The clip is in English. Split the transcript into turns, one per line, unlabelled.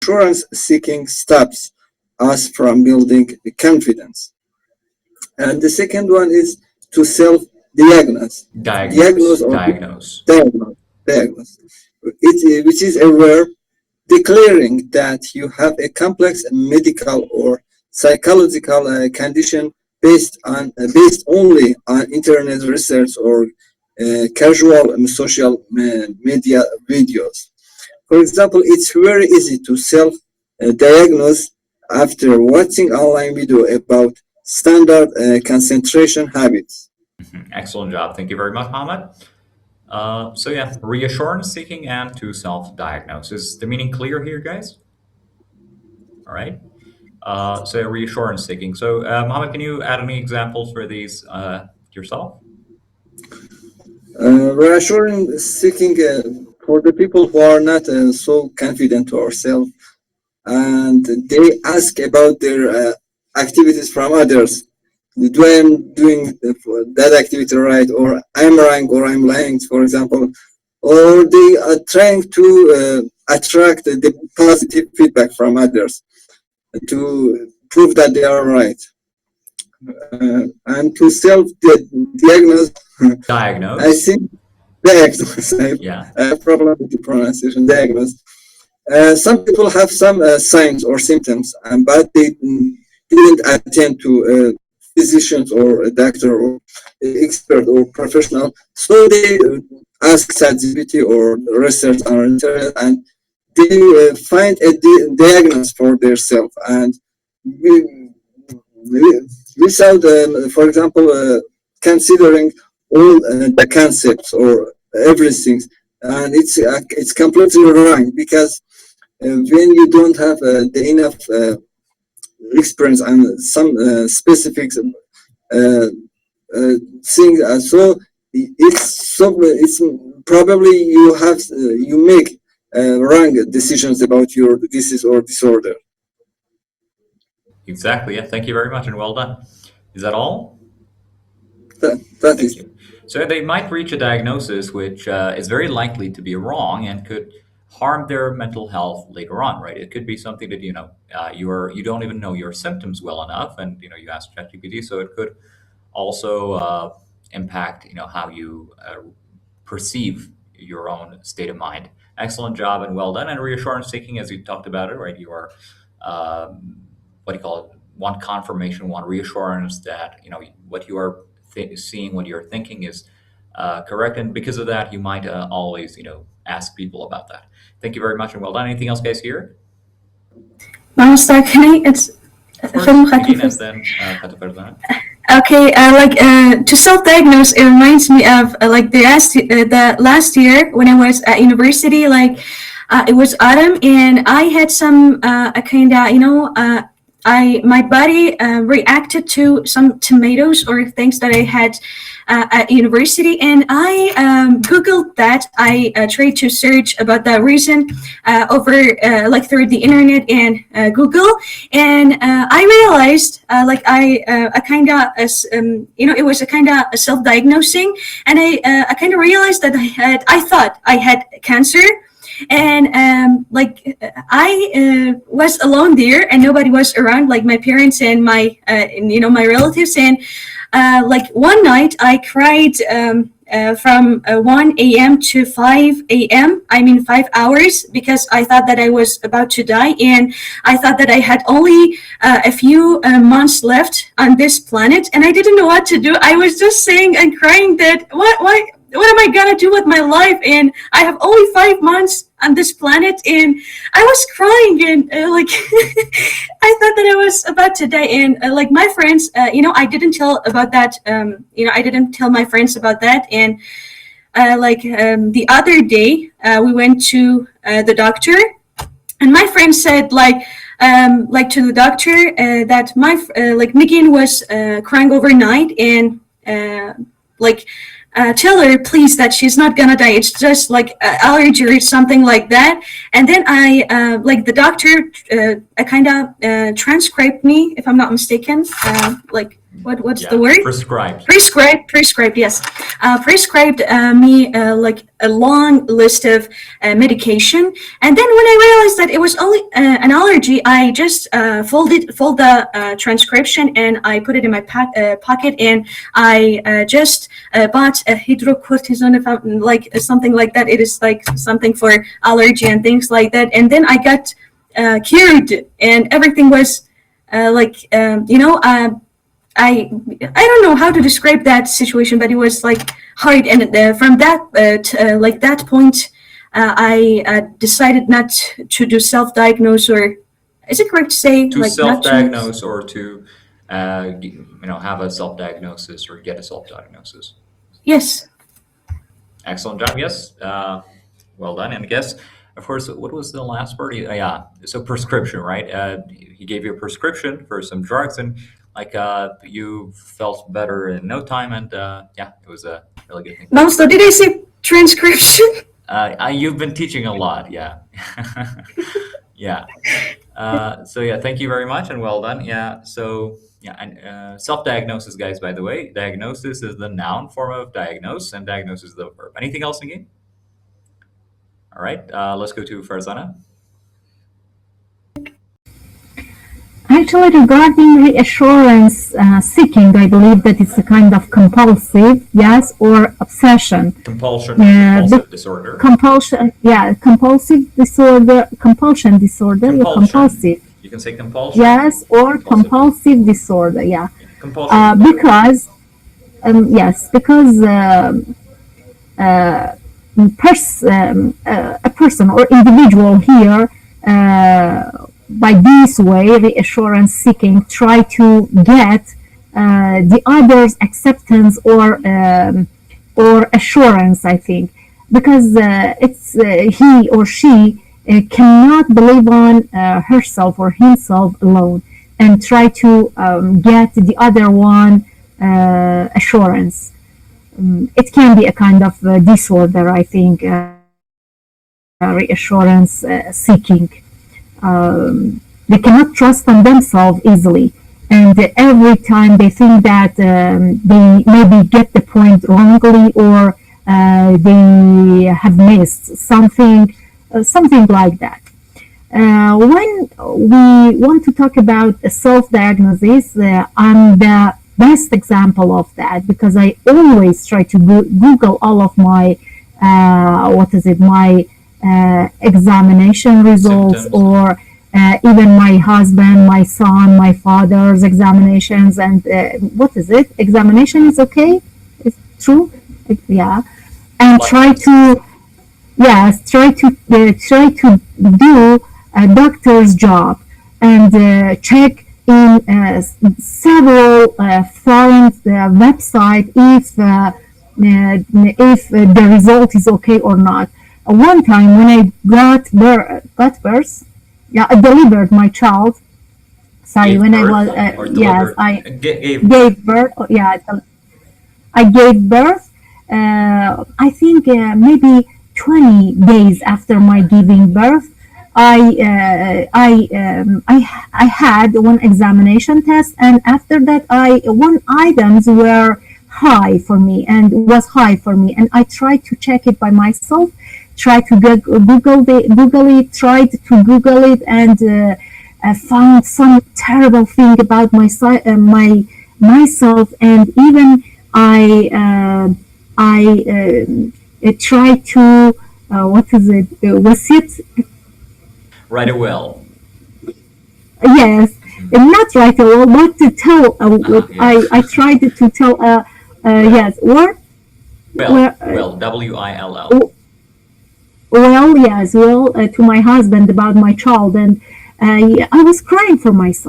reassurance seeking stops us from building confidence. And the second one is to self-diagnose.
Diagnose. Diagnose.
Diagnose. Which is aware, declaring that you have a complex medical or psychological condition based only on internet research or casual social media videos. For example, it's very easy to self-diagnose after watching online video about standard concentration habits.
Excellent job. Thank you very much, Mohammed. So yeah, reassurance seeking and to self-diagnose. Is the meaning clear here, guys? All right. So reassurance seeking. So Mohammed, can you add any examples for these yourself?
Reassurance seeking for the people who are not so confident to ourselves, and they ask about their activities from others. Do I am doing that activity right, or I'm wrong, or I'm lying, for example, or they are trying to attract the positive feedback from others to prove that they are right. And to self-diagnose,
Diagnose.
I think diagnose.
Yeah.
I have problem with the pronunciation. Diagnose. Some people have some signs or symptoms, but they didn't attend to physicians or a doctor or expert or professional. So they ask ChatGPT or research on internet, and they find a diagnosis for themselves. And without, for example, considering all the concepts or everything, and it's completely wrong, because when you don't have the enough experience and some specific things, so it's probably you make wrong decisions about your disease or disorder.
Exactly. Yeah. Thank you very much, and well done. Is that all?
That is.
You. So they might reach a diagnosis which is very likely to be wrong and could harm their mental health later on, right? It could be something that you don't even know your symptoms well enough, and you ask ChatGPT, so it could also impact how you perceive your own state of mind. Excellent job and well done. And reassurance seeking, as you talked about it, right? You are what do you call it? Want confirmation, want reassurance that what you are seeing, what you're thinking is correct, and because of that, you might always ask people about that. Thank you very much and well done. Anything else, guys, here?
Master, can I? It's okay. To self-diagnose, it reminds me of the last year when I was at university. It was autumn, and I had some my body reacted to some tomatoes or things that I had at university, and I Googled that. I tried to search about that reason over through the internet and Google, and I realized it was a kind of self-diagnosing, and I kind of realized that I thought I had cancer. And I was alone there, and nobody was around, like my parents and my my relatives. And one night I cried from 1 a.m. to 5 a.m. 5 hours, because I thought that I was about to die, and I thought that I had only a few months left on this planet, and I didn't know what to do. I was just saying and crying that what am I gonna do with my life? And I have only 5 months on this planet, and I was crying, and I thought that I was about to die. And my friends, I didn't tell about that. I didn't tell my friends about that. And the other day, we went to the doctor, and my friend said to the doctor that my Megan was crying overnight, and tell her please that she's not gonna die. It's just allergy or something like that. And then I the doctor kind of transcribed me, if I'm not mistaken. what's
Yeah,
the word?
prescribed.
Prescribed, yes. Prescribed me like a long list of medication, and then when I realized that it was only an allergy, I just fold the transcription and I put it in my pocket, and I just bought a hydrocortisone, if I'm, like something like that. It is like something for allergy and things like that, and then I got cured, and everything was I don't know how to describe that situation, but it was like hard. And from that like that point, I decided not to do self-diagnose, or is it correct to say
To
like not to?
self-diagnose or to, have a self-diagnosis or get a self-diagnosis.
Yes.
Excellent job. Yes. Well done. And I guess, of course, what was the last part? Yeah. So prescription, right? He gave you a prescription for some drugs, and like you felt better in no time, and yeah, it was a really good thing.
No, so did I say transcription?
You've been teaching a lot. Yeah. Yeah. So yeah, thank you very much and well done. Yeah. So yeah, and self-diagnosis, guys. By the way, diagnosis is the noun form of diagnose, and diagnosis is the verb. Anything else, again? All right. Let's go to Farzana.
Actually, regarding reassurance seeking, I believe that it's a kind of compulsive, yes, or obsession.
Compulsive disorder.
Compulsion, yeah, compulsive disorder, compulsion disorder, yeah, compulsive.
You can say compulsion.
Yes, or compulsive disorder, yeah.
Compulsion.
Because, yes, because a person or individual here, by this way, reassurance seeking, try to get the other's acceptance or assurance, I think, because it's he or she cannot believe on herself or himself alone, and try to get the other one assurance. It can be a kind of disorder, I think, reassurance seeking. They cannot trust on themselves easily, and every time they think that they maybe get the point wrongly, or they have missed something, something like that. When we want to talk about self-diagnosis, I'm the best example of that, because I always try to Google all of my my examination results,
symptoms,
or even my husband, my son, my father's examinations, and examination is okay, it's true, yeah, and try to do a doctor's job, and check in several foreign websites if the result is okay or not. One time when I got birth, yeah, I delivered my child. Sorry,
gave
when
birth,
I was yes, I
gave
birth. Yeah, I gave birth. I think maybe 20 days after my giving birth, I had one examination test, and after that, one items were high for me, and I tried to check it by myself, tried to Google it, tried to Google it, and found some terrible thing about myself, and even I tried to was it?
Write a will.
Yes, not write a will, but to tell.
Yes.
I tried to tell. Yes, or
Will, W-I-L-L.
Well, yes, to my husband about my child, and I was crying for myself.